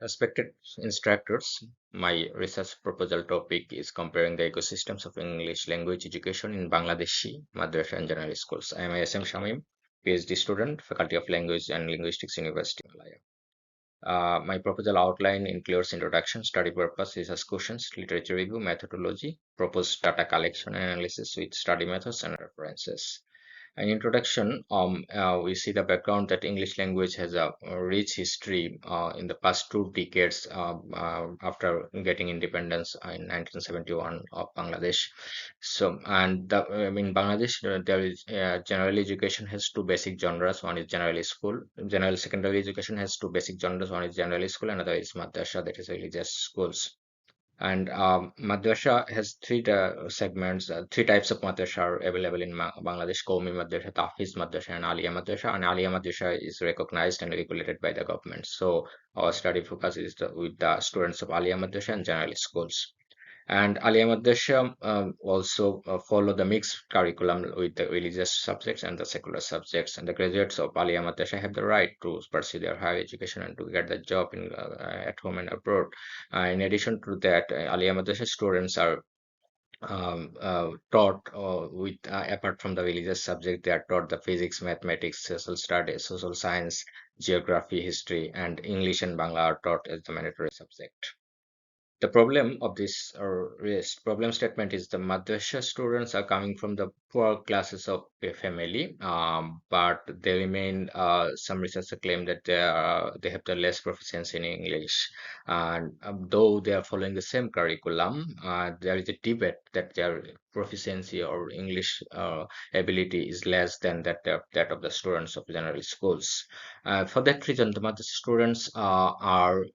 Respected instructors, my research proposal topic is comparing the ecosystems of English language education in Bangladeshi, Madrasa and general schools. I am Shamem, PhD student, Faculty of Language and Linguistics, University of Malaya. My proposal outline includes introduction, study purpose, research questions, literature review, methodology, proposed data collection and analysis with study methods and references. An introduction, we see the background that English language has a rich history in the past 2 decades after getting independence in 1971 of Bangladesh. So, and in Bangladesh, there is general education has two basic genres. One is general school. General secondary education has two basic genres. One is general school, another is madrasa, that is religious schools. And madrasa has three segments. Three types of madrasa are available in Bangladesh: Qaumi madrasa, Tafiz madrasa, and Aliya madrasa. And Aliya madrasa is recognized and regulated by the government. So our study focus is with the students of Aliya madrasa and general schools. And Alia Madrasa also follow the mixed curriculum with the religious subjects and the secular subjects. And the graduates of Alia Madrasa have the right to pursue their higher education and to get the job at home and abroad. In addition to that, Alia Madrasa students are taught with apart from the religious subject, they are taught the physics, mathematics, social studies, social science, geography, history, and English and Bangla are taught as the mandatory subject. The problem of this problem statement is the madrasa students are coming from the poor classes of a family, but they remain. Some researchers claim that they have the less proficiency in English, and though they are following the same curriculum, there is a debate that their proficiency or English ability is less than that of the students of general schools. For that reason, the madrasa students are,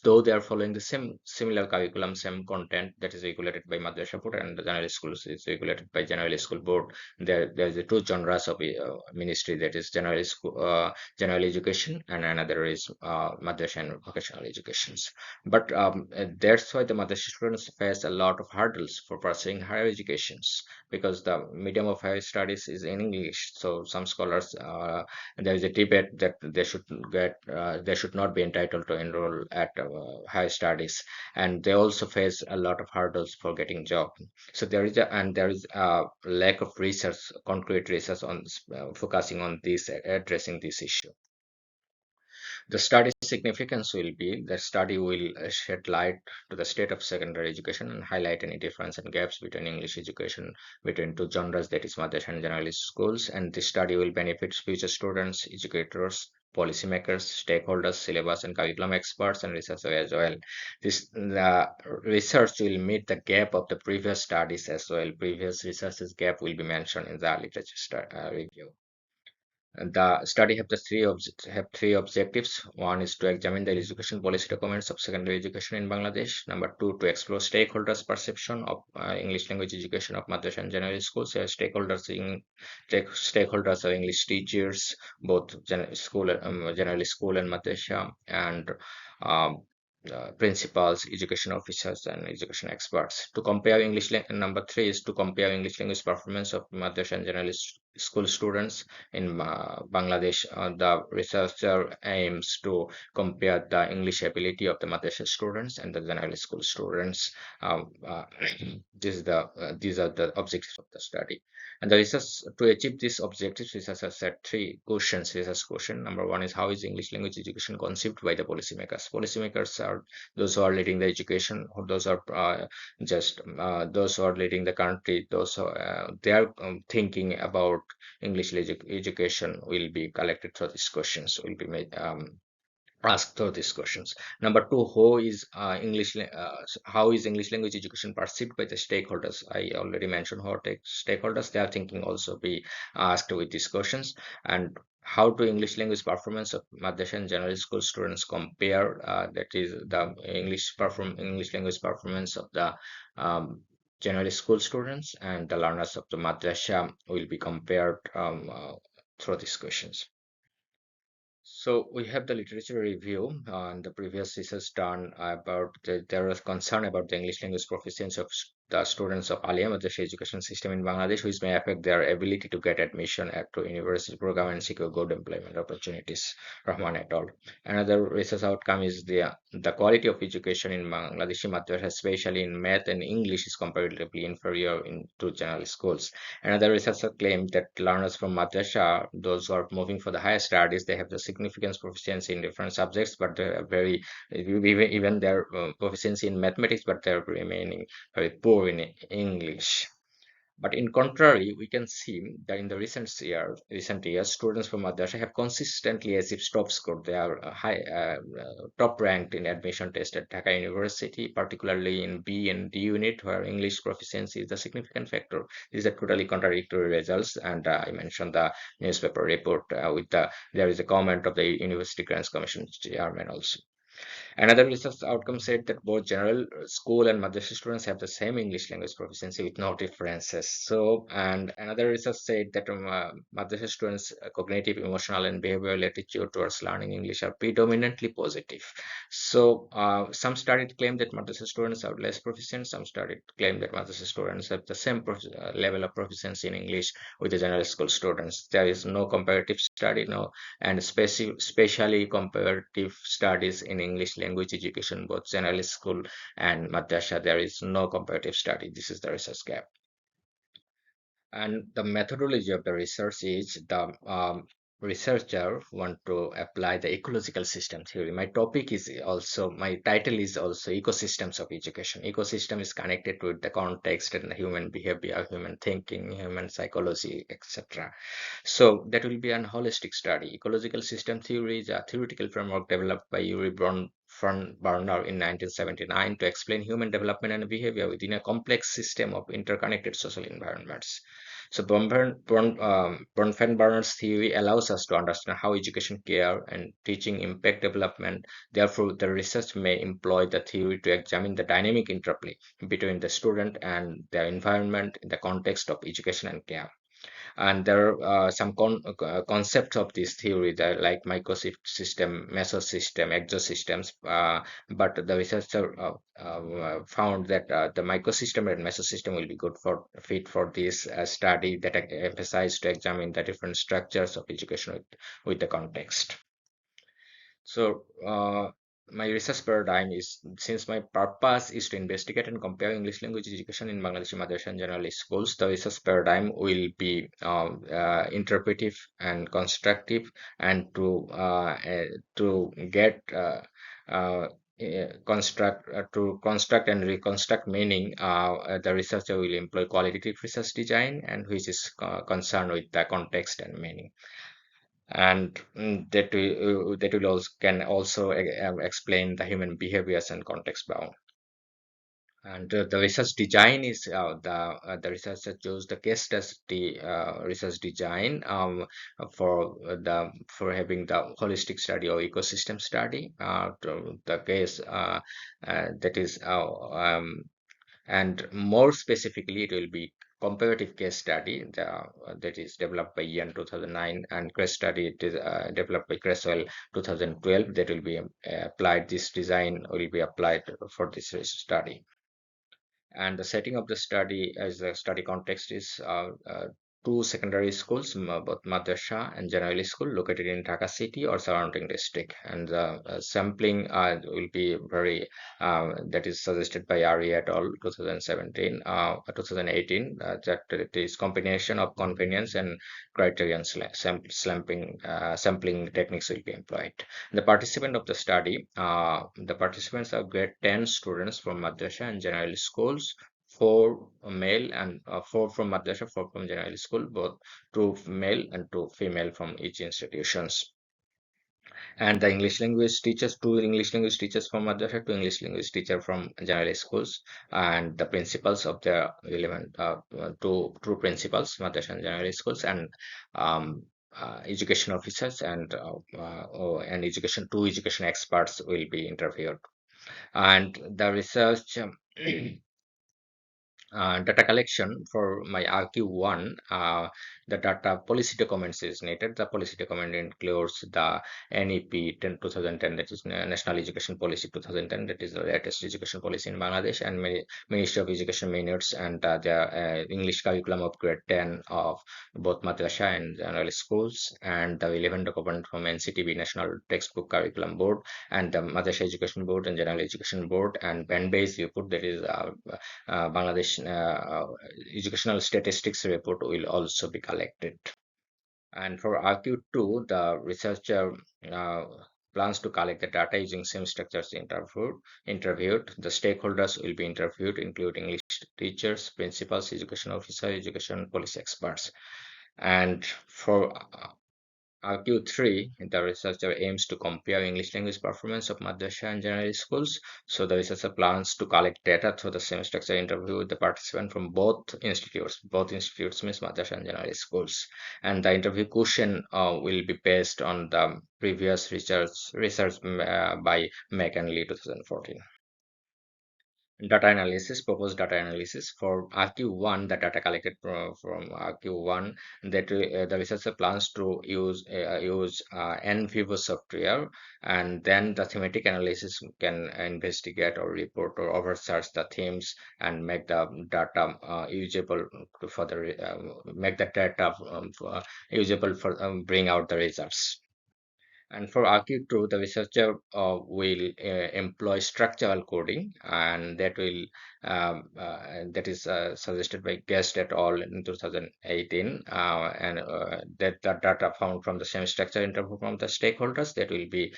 though they are following the same similar curriculum, same content that is regulated by Madrasa Board, and the general schools is regulated by General School Board. There is a two genres of ministry, that is general school, general education, and another is Madrasa and vocational educations. But that's why the Madrasa students face a lot of hurdles for pursuing higher educations, because the medium of higher studies is in English. So some scholars there is a debate that they should not be entitled to enroll at higher studies, and they also face a lot of hurdles for getting job. So there is a lack of research, concrete research on focusing on this, addressing this issue. The study significance will be the study will shed light to the state of secondary education and highlight any difference and gaps between English education between two genres, that is madrasa and general schools. And this study will benefit future students, educators, policymakers, stakeholders, syllabus and curriculum experts, and researchers as well. The research will meet the gap of the previous studies as well. Previous research's gap will be mentioned in the literature review. The study have three objectives. One is to examine the education policy documents of secondary education in Bangladesh. Number two, to explore stakeholders' perception of English language education of madrasa and general schools. Stakeholders are English teachers, both general school and madrasa, and um, principals, education officers, and education experts. To compare number three is to compare English language performance of madrasa and general school students in Bangladesh. The researcher aims to compare the English ability of the madrasa students and the general school students. These are the objectives of the study. And the research to achieve these objectives, research has set three questions. Research question number one is, how is English language education conceived by the policymakers? Policymakers are those who are leading the education, or those are just those who are leading the country. Those who, they are thinking about English education will be collected through these questions, will be made, asked through these questions. Number two, how is English language education perceived by the stakeholders? I already mentioned how stakeholders, they are thinking also be asked with these questions. And how do English language performance of madrasa and general school students compare? That is the English language performance of the general school students, and the learners of the madrasa will be compared through these questions. So we have the literature review and the previous research done about there was concern about the English language proficiency of the students of Alia Madrasa education system in Bangladesh, which may affect their ability to get admission to university program and secure good employment opportunities. Rahman et al. Another research outcome is the quality of education in Bangladeshi madrasa, especially in math and English, is comparatively inferior to general schools. Another researcher claimed that learners from madrasa, those who are moving for the higher studies, they have the significant proficiency in different subjects, but they are very even their proficiency in mathematics, but they're remaining very poor in English. But in contrary, we can see that in the recent years, students from Madrasa have consistently achieved top score. They are top ranked in admission test at Dhaka University, particularly in B and D unit, where English proficiency is a significant factor. These are totally contradictory results, and I mentioned the newspaper report there is a comment of the University Grants Commission chairman also. Another research outcome said that both general school and madrasa students have the same English language proficiency with no differences. So, and another research said that madrasa students' cognitive, emotional, and behavioral attitude towards learning English are predominantly positive. So, some studies claim that madrasa students are less proficient. Some studies claim that madrasa students have the same level of proficiency in English with the general school students. There is no comparative study, no, and specially comparative studies in English language education, both general school and madrasa. There is no comparative study. This is the research gap. And the methodology of the research is the researcher want to apply the ecological system theory. My title is also ecosystems of education. Ecosystem is connected with the context and the human behavior, human thinking, human psychology, etc. So that will be an holistic study. Ecological system theory is a theoretical framework developed by Yuri Barner in 1979 to explain human development and behavior within a complex system of interconnected social environments. So Bronfenbrenner's theory allows us to understand how education, care, and teaching impact development. Therefore, the research may employ the theory to examine the dynamic interplay between the student and their environment in the context of education and care. And there are some concepts of this theory that like microsystem, mesosystem, exosystems, but the researcher found that the microsystem and mesosystem will be good for fit for this study that emphasize to examine the different structures of education with the context. So, my research paradigm is, since my purpose is to investigate and compare English language education in Bangladeshi madrasa and general schools, the research paradigm will be interpretive and constructive, and to get to construct and reconstruct meaning, the researcher will employ qualitative research design, and which is concerned with the context and meaning, and that will also can also explain the human behaviors and context bound. And the research design is the researcher chose the case study research design for having the holistic study or ecosystem study. The case that is and more specifically, it will be comparative case study that is developed by Ian 2009, and case study it is developed by Creswell 2012. That will be applied. This design will be applied for this study. And the setting of the study as the study context is two secondary schools, both madrasa and general school, located in Dhaka city or surrounding district. And the sampling will be very that is suggested by Ari et al. 2017, 2018, that it is combination of convenience and criterion sampling techniques will be employed. The participant of the study, the participants are grade 10 students from madrasa and general schools, four male and four from madrasa, four from general school, both two male and two female from each institutions. And the English language teachers, two English language teachers from madrasa, two English language teacher from general schools, and the principals of the relevant two principals, madrasa and general schools, and education officers and two education experts will be interviewed. And the research Data collection for my RQ1, the data policy documents is needed. The policy document includes the NEP 2010, that is National Education Policy 2010, that is the latest education policy in Bangladesh, and Ministry of Education minutes, and the English curriculum of grade 10 of both madrasa and general schools, and the 11 document from NCTB, National Textbook Curriculum Board, and the Madrasa Education Board and General Education Board, and band-based report, that is Bangladesh educational statistics report will also be collected. And for RQ2, the researcher uh, plans to collect the data using same structures interviewed. The stakeholders will be interviewed, including English teachers, principals, education officers, education policy experts. And for RQ3, the researcher aims to compare English language performance of madrasa and general schools. So the researcher plans to collect data through the same structure interview with the participant from both institutes. Both institutes means madrasa and general schools. And the interview question will be based on the previous research by Mack and Lee 2014. Data analysis, proposed data analysis for RQ1, the data collected from RQ1, that the researcher plans to use NVivo software, and then the thematic analysis can investigate or report or oversearch the themes and make the data usable for the make the data usable for bring out the results. And for RQ2, the researcher will employ structural coding, and that is suggested by Guest et al. In 2018, and that the data found from the same structure interview from the stakeholders that will be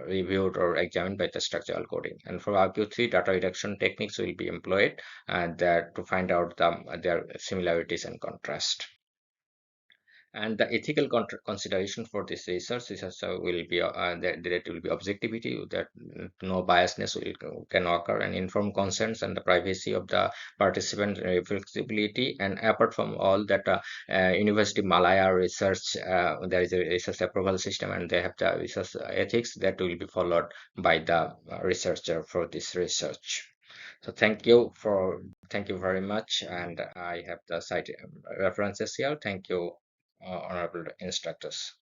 reviewed or examined by the structural coding. And for RQ3, data reduction techniques will be employed, and that to find out their similarities and contrast. And the ethical consideration for this research will be that will be objectivity, that no biasness can occur, and informed consents and the privacy of the participant, flexibility, and apart from all that, University Malaya research, there is a research approval system, and they have the research ethics that will be followed by the researcher for this research. So thank you very much, and I have the site references here. Thank you, honorable instructors.